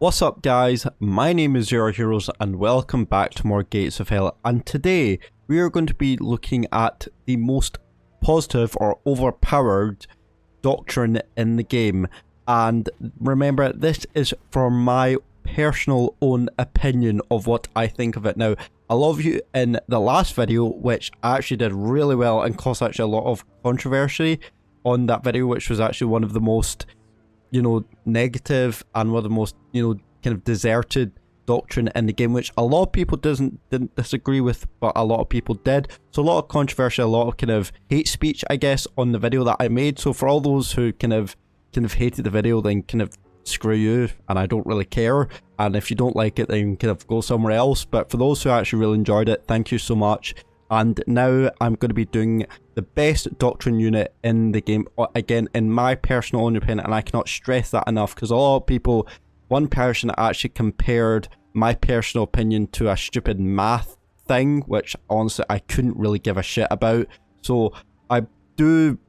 What's up guys, my name is Zero Heroes and welcome back to more Gates of Hell, and today we are going to be looking at the most positive or overpowered doctrine in the game. And remember, this is from my personal own opinion of what I think of it. Now, a lot of you in the last video, which I actually did really well and caused actually a lot of controversy on that video, which was actually one of the most negative and one of the most, kind of deserted doctrine in the game, which a lot of people didn't disagree with, but a lot of people did. So a lot of controversy, a lot of kind of hate speech, I guess, on the video that I made. So for all those who kind of hated the video, then kind of screw you, and I don't really care. And if you don't like it, then kind of go somewhere else. But for those who actually really enjoyed it, thank you so much. And now I'm going to be doing the best doctrine unit in the game, again, in my personal own opinion, and I cannot stress that enough, because a lot of people, one person actually compared my personal opinion to a stupid math thing, which honestly I couldn't really give a shit about. So I don't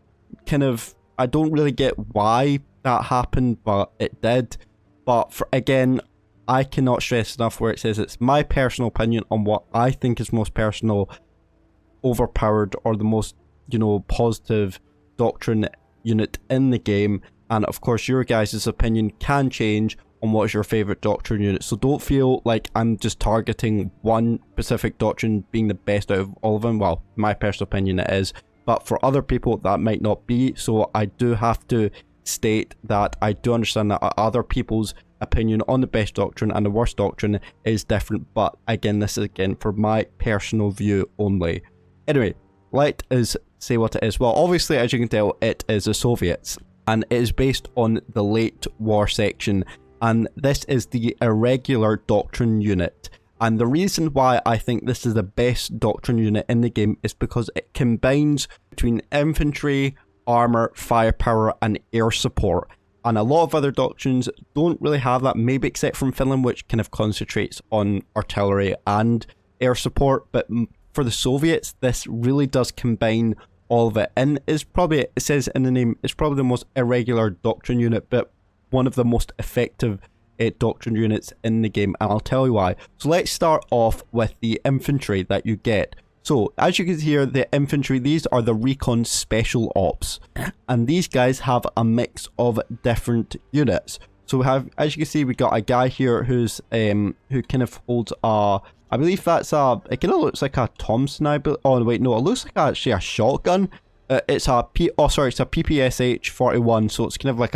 really get why that happened, but it did. But again, I cannot stress enough where it says it's my personal opinion on what I think is most personal, overpowered, or the most positive doctrine unit in the game. And of course your guys' opinion can change on what is your favorite doctrine unit, so don't feel like I'm just targeting one specific doctrine being the best out of all of them. Well, my personal opinion it is, but for other people that might not be. So I do have to state that I do understand that other people's opinion on the best doctrine and the worst doctrine is different, but again, this is again for my personal view only. Anyway, let us say what it is. Well, obviously, as you can tell, it is the Soviets, and it is based on the late war section, and this is the irregular doctrine unit. And the reason why I think this is the best doctrine unit in the game is because it combines between infantry, armor, firepower, and air support. And a lot of other doctrines don't really have that, maybe except from Finland, which kind of concentrates on artillery and air support. But for the Soviets, this really does combine all of it, and is probably, it says in the name, it's probably the most irregular doctrine unit, but one of the most effective doctrine units in the game, and I'll tell you why. So let's start off with the infantry that you get. So as you can hear, the infantry, these are the recon special ops, and these guys have a mix of different units. So we have, as you can see, we got a guy here who's who kind of holds a, I believe that's a, it kind of looks like a Thompson, oh wait, no, it looks like actually a shotgun. It's a it's a PPSH 41, so it's kind of like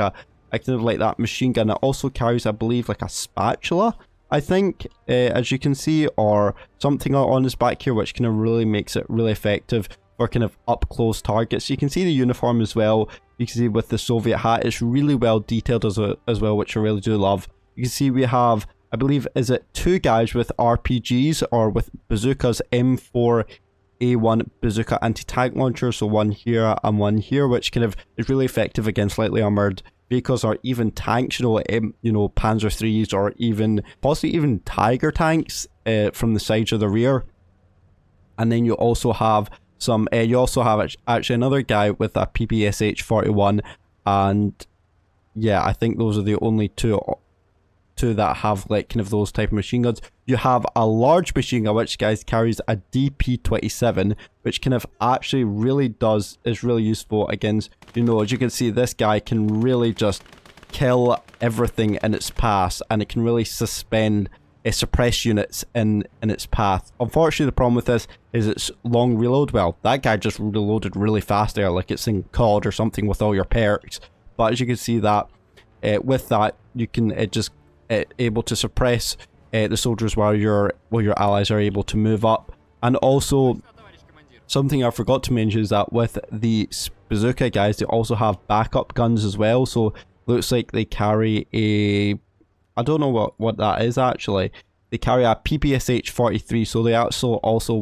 like that machine gun. It also carries, I believe, like a spatula, I think, as you can see, or something on his back here, which kind of really makes it really effective for kind of up close targets. You can see the uniform as well. You can see with the Soviet hat, it's really well detailed as well, which I really do love. You can see we have, I believe, is it two guys with RPGs or with bazookas, M4A1 bazooka anti-tank launcher, so one here and one here, which kind of is really effective against lightly armored vehicles or even tanks, Panzer IIIs, or even possibly even Tiger tanks from the sides of the rear. And then you also have some, actually another guy with a PPSH 41, and yeah, I think those are the only two that have like kind of those type of machine guns. You have a large machine gun which guys carries a DP27, which kind of actually really is really useful against, as you can see, this guy can really just kill everything in its path, and it can really suppress units in its path. Unfortunately, the problem with this is its long reload. Well, that guy just reloaded really fast there, like it's in COD or something with all your perks. But as you can see that with that, you can able to suppress the soldiers while your allies are able to move up. And also, something I forgot to mention is that with the bazooka guys, they also have backup guns as well. So looks like they carry a, I don't know what that is actually. They carry a PPSH 43, so they also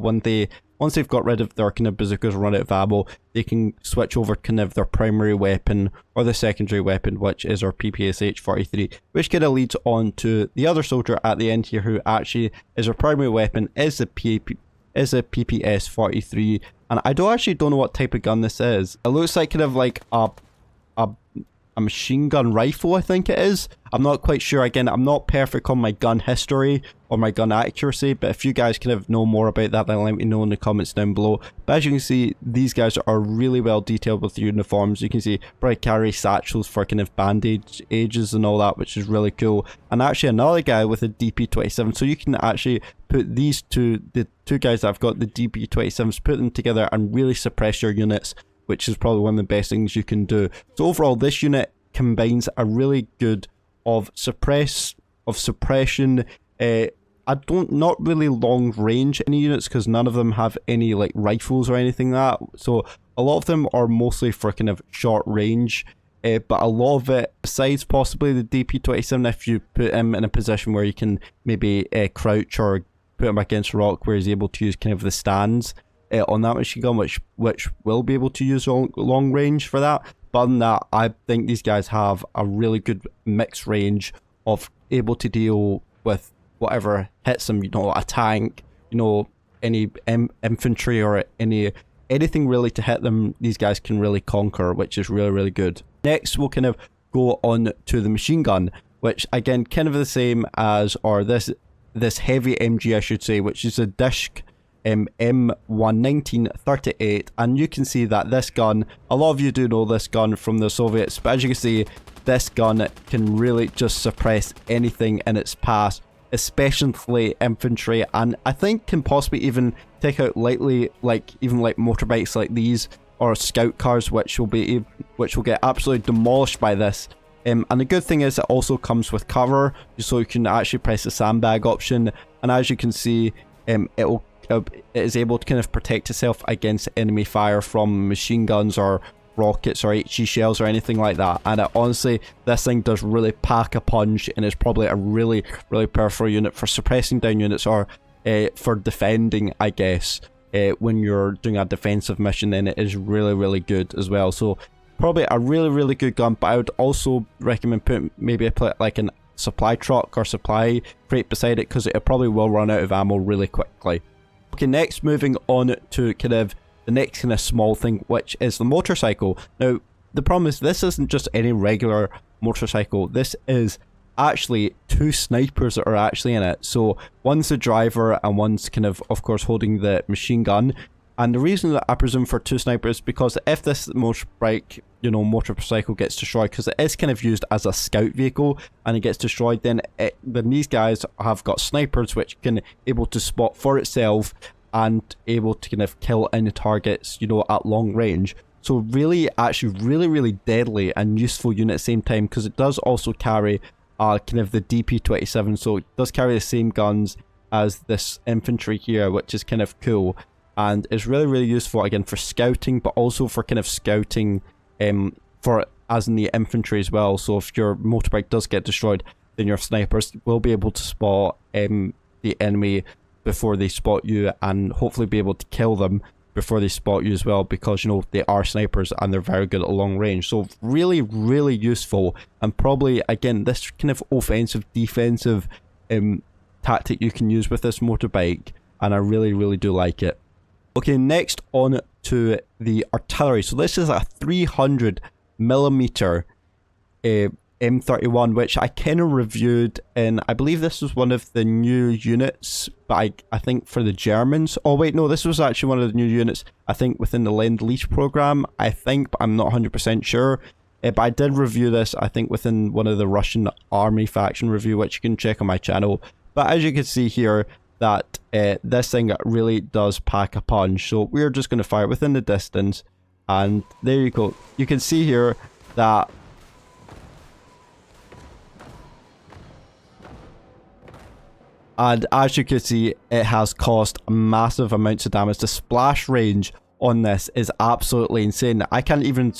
once they've got rid of their kind of bazookas, run out of ammo, they can switch over kind of their primary weapon or the secondary weapon, which is our PPSH 43, which kind of leads on to the other soldier at the end here, who actually is our primary weapon is a PPS 43, and I don't know what type of gun this is. It looks like kind of like a a machine gun rifle, I think it is. I'm not quite sure. Again, I'm not perfect on my gun history or my gun accuracy, but if you guys kind of know more about that, then let me know in the comments down below. But as you can see, these guys are really well detailed with the uniforms. You can see probably carry satchels for kind of bandages and all that, which is really cool. And actually another guy with a DP27, so you can actually put these two, the two guys that have got the DP27s, put them together and really suppress your units, which is probably one of the best things you can do. So overall, this unit combines a really good of suppression. Not really long range any units, because none of them have any like rifles or anything like that. So a lot of them are mostly for kind of short range. But a lot of it, besides possibly the DP27, if you put him in a position where you can maybe crouch or put him against a rock where he's able to use kind of the stands on that machine gun, which will be able to use long range for that. But other than that, I think these guys have a really good mixed range of able to deal with whatever hits them, you know, a tank, you know, any infantry or anything really to hit them. These guys can really conquer, which is really, really good. Next, we'll kind of go on to the machine gun, which again, kind of the same as, or this heavy MG, I should say, which is a Disc M11938, and you can see that this gun, a lot of you do know this gun from the Soviets, but as you can see, this gun can really just suppress anything in its path, especially infantry, and I think can possibly even take out lightly, like even like motorbikes like these or scout cars, which will get absolutely demolished by this. And the good thing is it also comes with cover, so you can actually press the sandbag option, and as you can see, it is able to kind of protect itself against enemy fire from machine guns or rockets or HE shells or anything like that. And honestly, this thing does really pack a punch, and is probably a really, really powerful unit for suppressing down units, or for defending, I guess. When you're doing a defensive mission, then it is really, really good as well. So probably a really, really good gun, but I would also recommend putting maybe like a supply truck or supply crate beside it, because it probably will run out of ammo really quickly. Okay, next, moving on to kind of the next kind of small thing, which is the motorcycle. Now, the problem is this isn't just any regular motorcycle. This is actually two snipers that are actually in it. So one's the driver and one's kind of course, holding the machine gun. And the reason that I presume for two snipers is because if this motorbike, you know, motorcycle gets destroyed, because it is kind of used as a scout vehicle, and it gets destroyed, then these guys have got snipers which can able to spot for itself and able to kind of kill any targets, you know, at long range. So really, actually really, really deadly and useful unit at the same time, because it does also carry kind of the DP27, so it does carry the same guns as this infantry here, which is kind of cool. And it's really, really useful, again, for scouting, but also for kind of scouting as in the infantry as well. So if your motorbike does get destroyed, then your snipers will be able to spot the enemy before they spot you, and hopefully be able to kill them before they spot you as well, because, you know, they are snipers and they're very good at long range. So really, really useful, and probably, again, this kind of offensive, defensive tactic you can use with this motorbike, and I really, really do like it. Okay, next on to the artillery. So this is a 300mm M31, which I kind of reviewed in, I believe this was one of the new units, but I think for the Germans. Oh wait, no, this was actually one of the new units, I think within the Lend-Lease program, I think, but I'm not 100% sure. But I did review this, I think, within one of the Russian army faction review, which you can check on my channel. But as you can see here, that this thing really does pack a punch. So we're just going to fire within the distance, and there you go. You can see here that and as you can see, it has caused massive amounts of damage. The splash range on this is absolutely insane. I can't even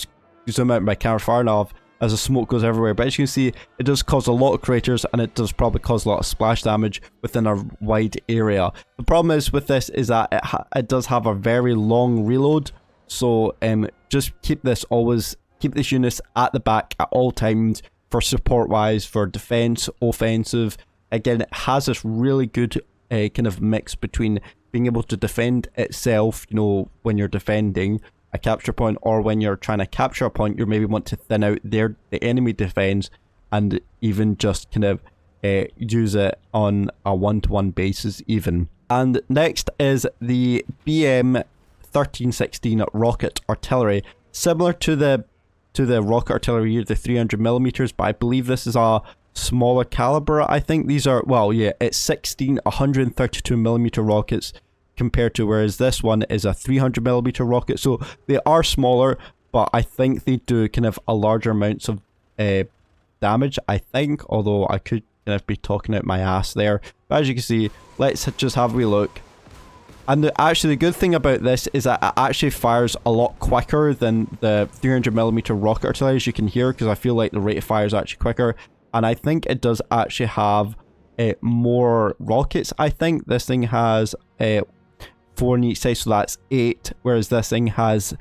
zoom out my camera far enough as the smoke goes everywhere, but as you can see, it does cause a lot of craters, and it does probably cause a lot of splash damage within a wide area. The problem is with this is that it does have a very long reload, so just keep this units at the back at all times for support wise, for defense, offensive. Again, it has this really good kind of mix between being able to defend itself, you know, when you're defending a capture point, or when you're trying to capture a point, you maybe want to thin out the enemy defense and even just kind of use it on a one-to-one basis even. And next is the BM 1316 rocket artillery, similar to the rocket artillery here, the 300mm, but I believe this is a smaller caliber. I think these are, well, yeah, it's 16 132mm rockets compared to, whereas this one is a 300mm rocket, so they are smaller, but I think they do kind of a larger amounts of damage, I think, although I could kind of be talking out my ass there. But as you can see, let's just have a wee look. And actually the good thing about this is that it actually fires a lot quicker than the 300mm rocket artillery, as you can hear, because I feel like the rate of fire is actually quicker. And I think it does actually have more rockets. I think this thing has 4 on each side, so that's 8, whereas this thing has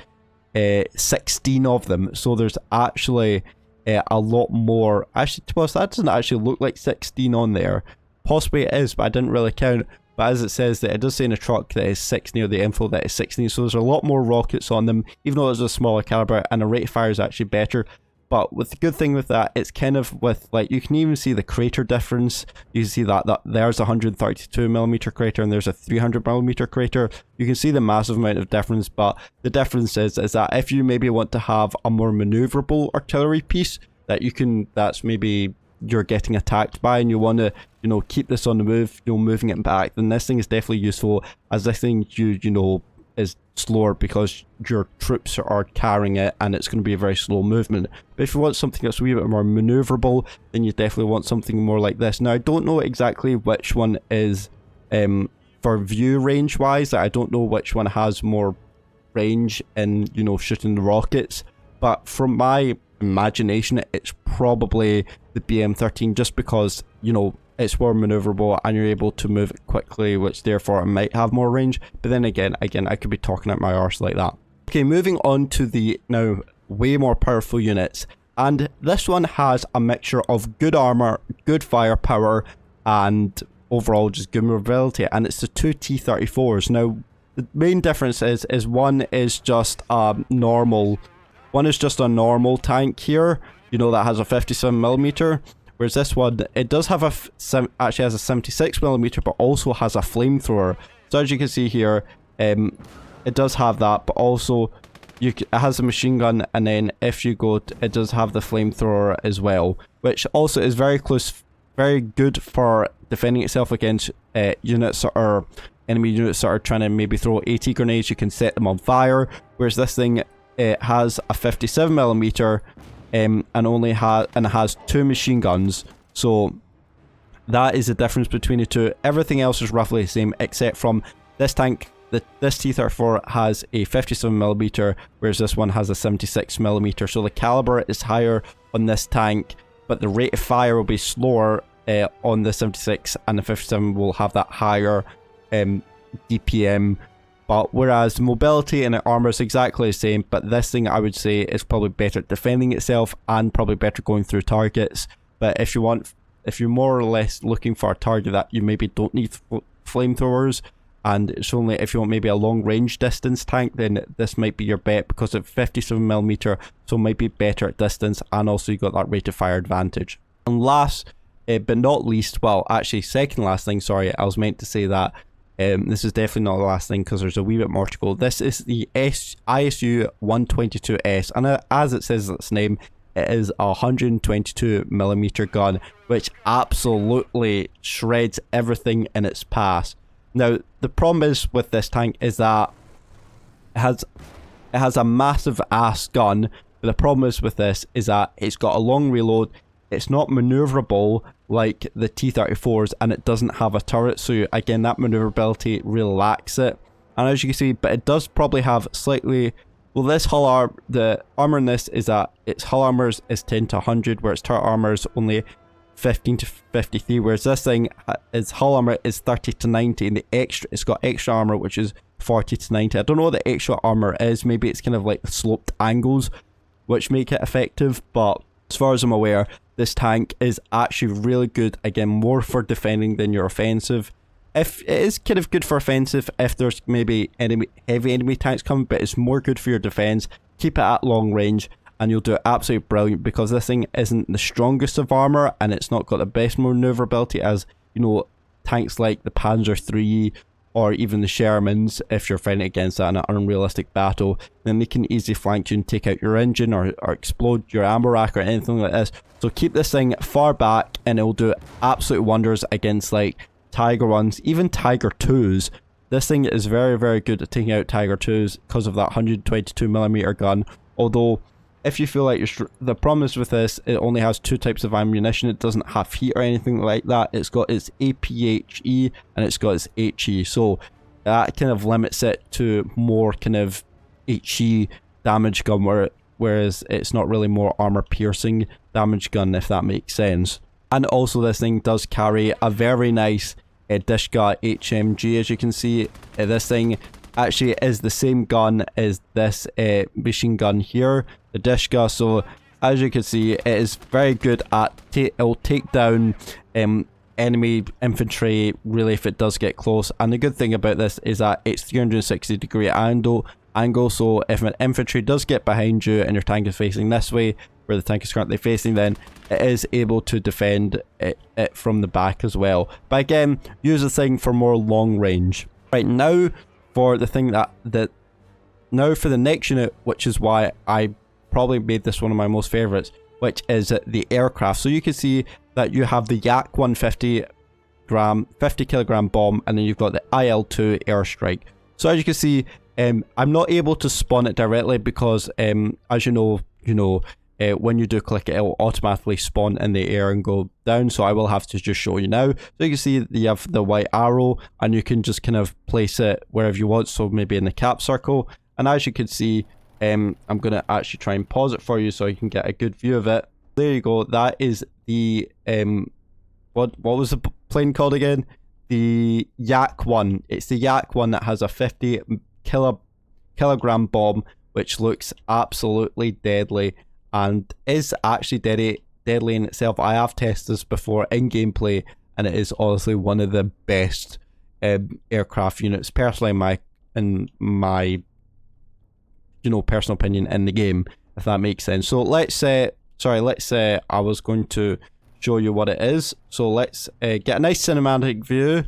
16 of them. So there's actually a lot more. Actually, to be honest, that doesn't actually look like 16 on there. Possibly it is, but I didn't really count. But as it says, that it does say in the truck that it's 6 near the info that it's 16, so there's a lot more rockets on them, even though it's a smaller caliber, and the rate of fire is actually better. But with the good thing with that, it's kind of with, like, you can even see the crater difference. You can see that there's a 132mm crater and there's a 300mm crater. You can see the massive amount of difference, but the difference is that if you maybe want to have a more maneuverable artillery piece that you can, that's maybe you're getting attacked by and you want to, you know, keep this on the move, you know, moving it back, then this thing is definitely useful, as this thing, you know, is slower because your troops are carrying it and it's going to be a very slow movement. But if you want something that's a wee bit more maneuverable, then you definitely want something more like this. Now, I don't know exactly which one is for view range wise. I don't know which one has more range in, you know, shooting the rockets, but from my imagination, it's probably the BM13, just because, you know, it's more maneuverable and you're able to move it quickly, which therefore it might have more range. But then again, I could be talking out my arse like that. Okay, moving on to the now way more powerful units. And this one has a mixture of good armor, good firepower, and overall just good mobility. And it's the 2 T-34s. Now, the main difference is one is just a normal tank here, you know, that has a 57mm. Whereas this one, it does have actually has a 76mm, but also has a flamethrower. So as you can see here, it does have that, but also it has a machine gun, and then if you go, it does have the flamethrower as well, which also is very good for defending itself against units or enemy units that are trying to maybe throw AT grenades. You can set them on fire. Whereas this thing, it has a 57mm. And it has 2 machine guns, so that is the difference between the two. Everything else is roughly the same, except from this tank. This T-34 has a 57mm, whereas this one has a 76mm. So the caliber is higher on this tank, but the rate of fire will be slower on the 76, and the 57 will have that higher DPM. But whereas the mobility and the armor is exactly the same, but this thing I would say is probably better at defending itself and probably better going through targets. But if you're more or less looking for a target that you maybe don't need flamethrowers, and it's only if you want maybe a long range distance tank, then this might be your bet, because it's 57mm, so it might be better at distance, and also you got that rate of fire advantage. And last but not least, well, actually second last thing, sorry, I was meant to say that. This is definitely not the last thing, because there's a wee bit more to go. This is the ISU 122S, and as it says in its name, it is a 122mm gun, which absolutely shreds everything in its path. Now, the problem is with this tank is that it has a massive ass gun, but the problem is with this is that it's got a long reload. It's not maneuverable like the T-34s, and it doesn't have a turret, so again that maneuverability really lacks it. And as you can see, but it does probably have slightly, well, this hull armor, the armor in this is that its hull armor is 10 to 100, where its turret armor is only 15 to 53, whereas this thing, its hull armor is 30 to 90, and it's got extra armor which is 40 to 90. I don't know what the extra armor is, maybe it's kind of like sloped angles which make it effective, but as far as I'm aware, this tank is actually really good, again, more for defending than your offensive. if it is kind of good for offensive if there's maybe heavy enemy tanks coming, but it's more good for your defense. Keep it at long range and you'll do absolutely brilliant, because this thing isn't the strongest of armor and it's not got the best maneuverability as, you know, tanks like the Panzer III or even the Shermans. If you're fighting against that in an unrealistic battle, then they can easily flank you and take out your engine or explode your ammo rack or anything like this. So keep this thing far back and it'll do absolute wonders against like Tiger 1s, even Tiger 2s. This thing is very, very good at taking out Tiger 2s because of that 122mm gun. Although, if you feel like the problem is with this, it only has 2 types of ammunition. It doesn't have heat or anything like that. It's got its APHE and it's got its HE. So that kind of limits it to more kind of HE damage gun, whereas it's not really more armor piercing damage gun, if that makes sense. And also this thing does carry a very nice Dishka HMG. As you can see, this thing actually is the same gun as this machine gun here, the Dishka. So as you can see, it is very good at it'll take down enemy infantry really if it does get close. And the good thing about this is that it's 360-degree angle, so if an infantry does get behind you and your tank is facing this way where the tank is currently facing, then it is able to defend it from the back as well. But again, use the thing for more long range. Right, now for the thing now for the next unit, which is why I probably made this one of my most favorites, which is the aircraft. So you can see that you have the Yak 150 kilogram bomb, and then you've got the IL-2 airstrike. So as you can see, I'm not able to spawn it directly because as you know, when you do click it, it will automatically spawn in the air and go down. So I will have to just show you now. So you can see you have the white arrow and you can just kind of place it wherever you want. So maybe in the cap circle. And as you can see, I'm going to actually try and pause it for you so you can get a good view of it. There you go. That is the, what was the plane called again? The Yak 1. It's the Yak 1 that has a 50 kilogram bomb, which looks absolutely deadly. And is actually deadly in itself. I have tested this before in gameplay, and it is honestly one of the best aircraft units, personally, in my personal opinion in the game, if that makes sense. So let's say I was going to show you what it is. So let's get a nice cinematic view,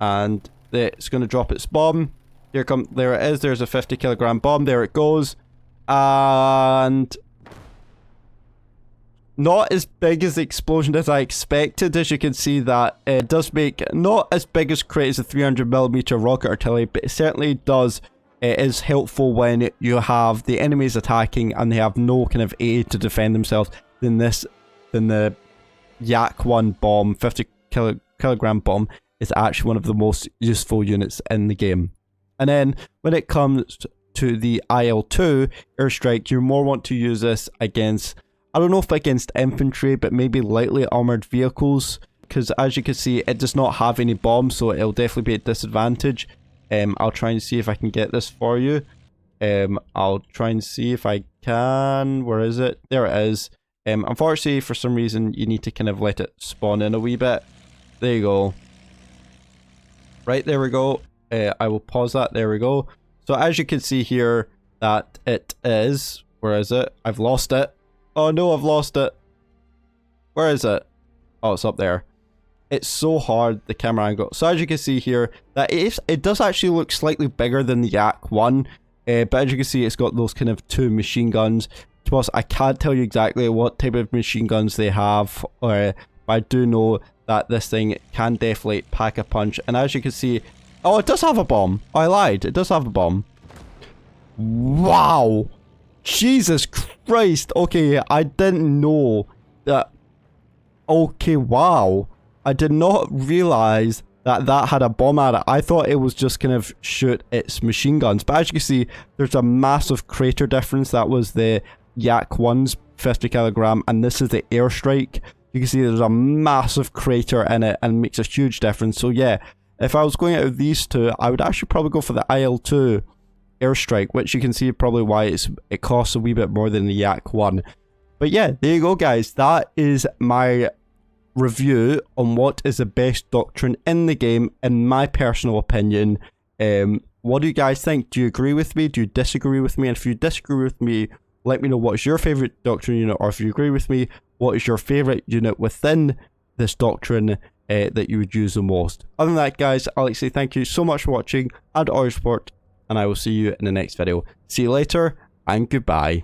and it's going to drop its bomb. There it is. There's a 50 kilogram bomb. There it goes, and not as big as the explosion as I expected. As you can see, that it does make not as big as creates a 300mm rocket artillery, but it certainly does. It is helpful when you have the enemies attacking and they have no kind of aid to defend themselves. Then the Yak 1 bomb, 50 kilogram bomb, is actually one of the most useful units in the game. And then when it comes to the IL-2 airstrike, you more want to use this against, I don't know if against infantry, but maybe lightly armored vehicles, because as you can see, it does not have any bombs, so it'll definitely be at disadvantage. I'll try and see if I can get this for you. I'll try and see if I can. Where is it? There it is. Unfortunately, for some reason, you need to kind of let it spawn in a wee bit. There you go. Right, there we go. I will pause that. There we go. So as you can see here, that it is... Where is it? I've lost it. Oh no, I've lost it. Where is it? Oh, it's up there. It's so hard, the camera angle. So as you can see here, that it does actually look slightly bigger than the Yak 1. But as you can see, it's got those kind of 2 machine guns. To be honest, I can't tell you exactly what type of machine guns they have. But I do know that this thing can definitely pack a punch. And as you can see... Oh, it does have a bomb. I lied. It does have a bomb. Wow. Jesus Christ. Okay, I didn't know that. Okay, wow. I did not realize that had a bomb at it. I thought it was just kind of shoot its machine guns. But as you can see, there's a massive crater difference. That was the Yak 1's 50 kilogram, and this is the airstrike. You can see there's a massive crater in it, and it makes a huge difference. So yeah, if I was going out of these two, I would actually probably go for the IL-2 airstrike, which you can see probably why it costs a wee bit more than the Yak 1. But yeah, there you go, guys. That is my review on what is the best doctrine in the game, in my personal opinion. What do you guys think? Do you agree with me? Do you disagree with me? And if you disagree with me, let me know what is your favourite doctrine unit, or if you agree with me, what is your favourite unit within this doctrine that you would use the most. Other than that, guys, I'd like to say thank you so much for watching and all your support, and I will see you in the next video. See you later, and goodbye.